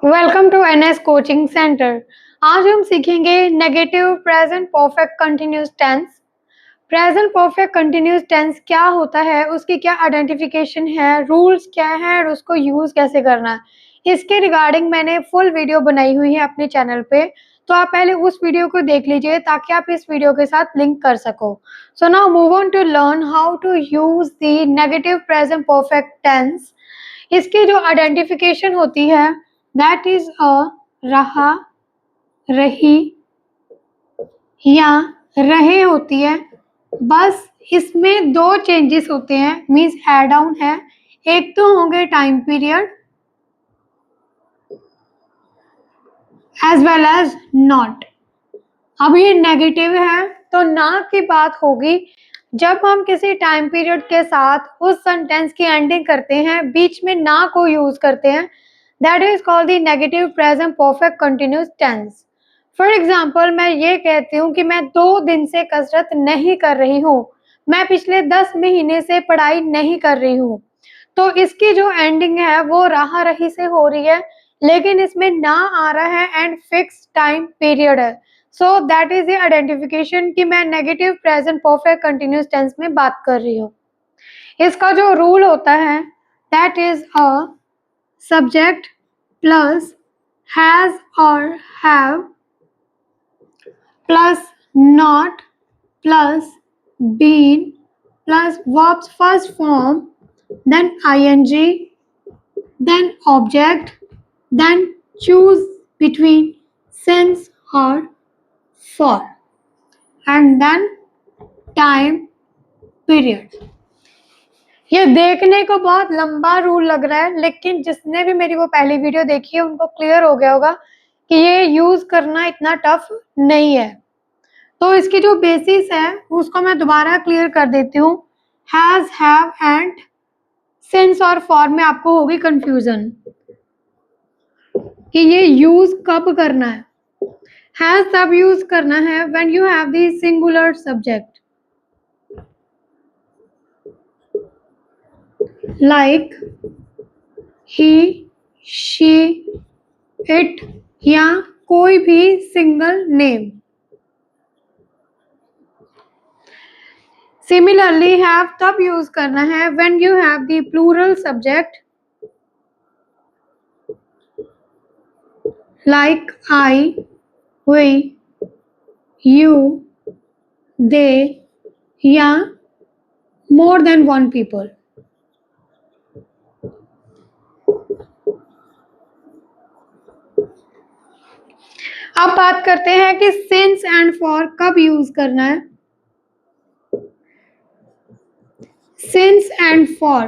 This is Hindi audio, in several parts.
Welcome to NS coaching centre. आज हम सीखेंगे negative present perfect continuous tense. Present perfect continuous tense क्या होता है, उसकी क्या आइडेंटिफिकेशन है, रूल्स क्या है और उसको यूज कैसे करना है, इसके रिगार्डिंग मैंने फुल वीडियो बनाई हुई है अपने चैनल पे। तो आप पहले उस वीडियो को देख लीजिए ताकि आप इस वीडियो के साथ लिंक कर सको। So now move on to learn how to use the negative present perfect tense. इसकी जो आइडेंटिफिकेशन होती है दैट इज रहा, रही या रहे होती है। बस इसमें दो चेंजेस होते हैं, मीन्स एड ऑन है। एक तो होंगे time period as well as not. अब ये नेगेटिव है तो ना की बात होगी जब हम किसी टाइम पीरियड के साथ उस सेंटेंस की एंडिंग करते हैं, बीच में ना को यूज करते हैं, that is called the negative present perfect continuous tense. For example, मैं ये कहती हूँ कि मैं 2 दिन से कसरत नहीं कर रही हूँ, मैं पिछले 10 महीने से पढ़ाई नहीं कर रही हूँ। तो इसकी जो एंडिंग है वो रहा रही से हो रही है, लेकिन इसमें ना आ रहा है एंड फिक्स टाइम पीरियड है। So that is the identification कि मैं negative present perfect continuous tense में बात कर रही हूँ। इसका जो रूल होता है that is a subject plus has और have plus not plus been plus verbs first form, then ing, then object, then choose between since or for, and then time period। ये देखने को बहुत लंबा रूल लग रहा है, लेकिन जिसने भी मेरी वो पहली वीडियो देखी है उनको क्लियर हो गया होगा कि ये यूज करना इतना टफ नहीं है। तो इसकी जो बेसिस है उसको मैं दोबारा क्लियर कर देती हूँ। हैज, हैव एंड सिंस और फॉर में आपको होगी कंफ्यूजन कि ये यूज कब करना है। हैज तब यूज करना है when you have the singular subject, like he, she, it या कोई भी सिंगल नेम। सिमिलरली हैव तब यूज करना है when you have the plural subject, like I, we, you, they या more than one people। अब बात करते हैं कि since and for कब यूज करना है। since and for,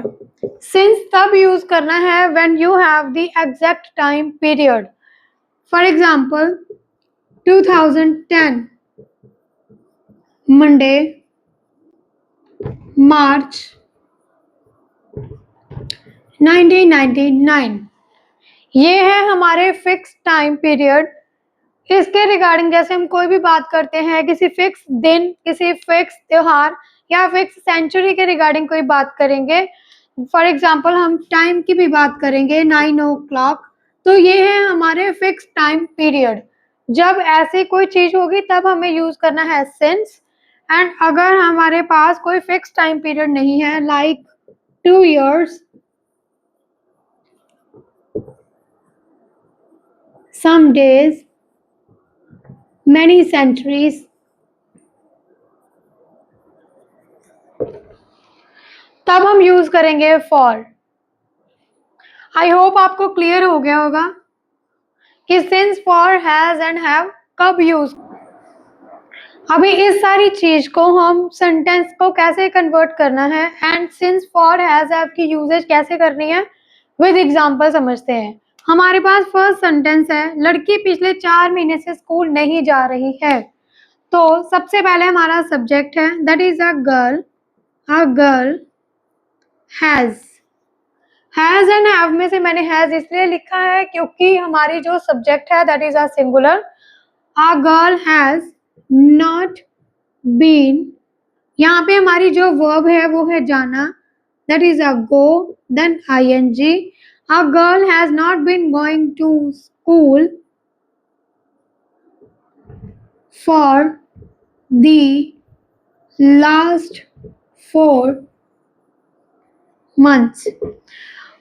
since तब यूज करना है when you have the exact time period। For example, 2010 Monday, March 1999। ये है हमारे फिक्स टाइम पीरियड। इसके रिगार्डिंग जैसे हम कोई भी बात करते हैं, किसी फिक्स दिन, किसी फिक्स त्योहार या फिक्स सेंचुरी के रिगार्डिंग कोई बात करेंगे, फॉर एग्जाम्पल हम टाइम की भी बात करेंगे 9 o'clock, तो ये है हमारे फिक्स टाइम पीरियड। जब ऐसी कोई चीज होगी तब हमें यूज करना है सिंस। एंड अगर हमारे पास कोई फिक्स टाइम पीरियड नहीं है, like 2 years, some days, many centuries, तब हम यूज करेंगे फॉर। आई होप आपको क्लियर हो गया होगा कि since, for, has and have कब यूज। अभी इस सारी चीज को हम सेंटेंस को कैसे कन्वर्ट करना है and since, for, has, have की यूजेज कैसे करनी है विद एग्जांपल समझते हैं। हमारे पास फर्स्ट सेंटेंस है, लड़की पिछले 4 महीने से स्कूल नहीं जा रही है। तो सबसे पहले हमारा सब्जेक्ट है that is a girl. A girl has and have में से मैंने हैज इसलिए लिखा है क्योंकि हमारी जो सब्जेक्ट है that is a singular. A girl has not been, यहाँ पे हमारी जो वर्ब है वो है जाना, that is a go, then ing। A girl has not been going to school for the last 4 months.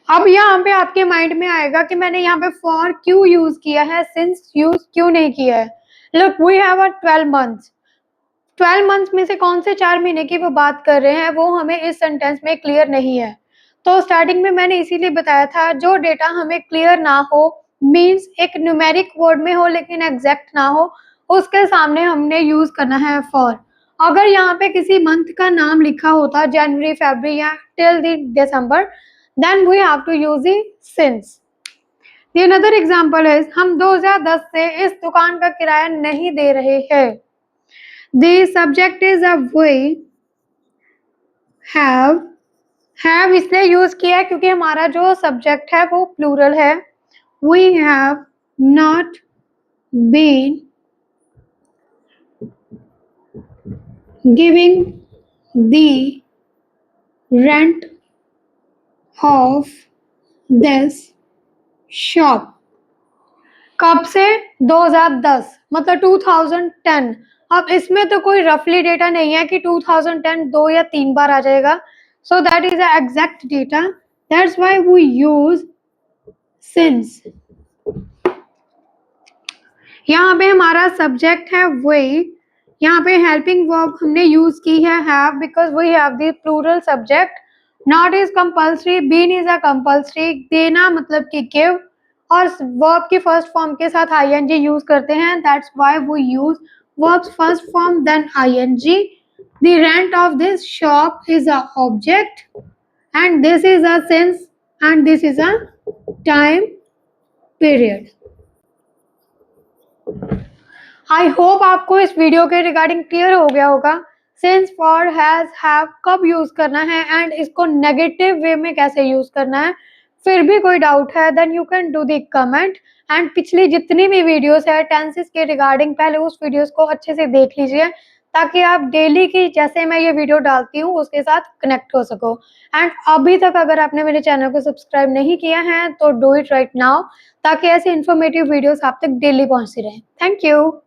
अब यहाँ पे आपके माइंड में आएगा कि मैंने यहाँ पे फॉर क्यों यूज किया है, सिंस यूज क्यों नहीं किया है. Look, we have a 12 months. 12 months में से कौन से 4 महीने की वो बात कर रहे हैं, वो हमें इस सेंटेंस में क्लियर नहीं है. तो स्टार्टिंग में मैंने इसीलिए बताया था, जो डेटा हमें क्लियर ना हो, मीन्स एक न्यूमेरिक वर्ड में हो लेकिन एग्जैक्ट ना हो, उसके सामने हमने यूज करना है फॉर. अगर यहाँ पे किसी मंथ का नाम लिखा होता, जनवरी, फरवरी या टिल दिसंबर, then we have to use the since. The another example is, हम 2010 से इस दुकान का किराया नहीं दे रहे हैं. The subject is a we have इसलिए यूज किया है क्योंकि हमारा जो सब्जेक्ट है वो प्लूरल है. We have not been giving the rent of this shop. कब से? 2010 मतलब 2010. अब इसमें तो कोई रफली डेटा नहीं है कि 2010 2 या 3 बार आ जाएगा. So that is a exact data. That's why we use since. यहाँ पे हमारा सब्जेक्ट है वे. यहाँ पे हेल्पिंग वर्ब हमने यूज की है have, because we have the plural subject. Not is compulsory, been is a compulsory. देना मतलब कि गिव, और वर्ब की फर्स्ट फॉर्म के साथ आईएनजी यूज करते हैं. That's why we use verbs first form then ing. The rent of this shop is a object and this is a since and this is a time period. I hope आपको इस वीडियो के रिगार्डिंग क्लियर हो गया होगा. सिंस, फॉर, हैज, हैव कब यूज करना है एंड इसको नेगेटिव वे में कैसे यूज करना है. फिर भी कोई डाउट है then you can do the comment. And पिछली जितनी भी वीडियोस है टेंसेस के रिगार्डिंग, पहले उस वीडियोस को अच्छे से देख लीजिए ताकि आप डेली की जैसे मैं ये वीडियो डालती हूँ उसके साथ कनेक्ट हो सको. एंड अभी तक अगर आपने मेरे चैनल को सब्सक्राइब नहीं किया है तो डू इट राइट नाउ, ताकि ऐसी इन्फॉर्मेटिव वीडियोस आप तक डेली पहुंचती रहे. Thank you.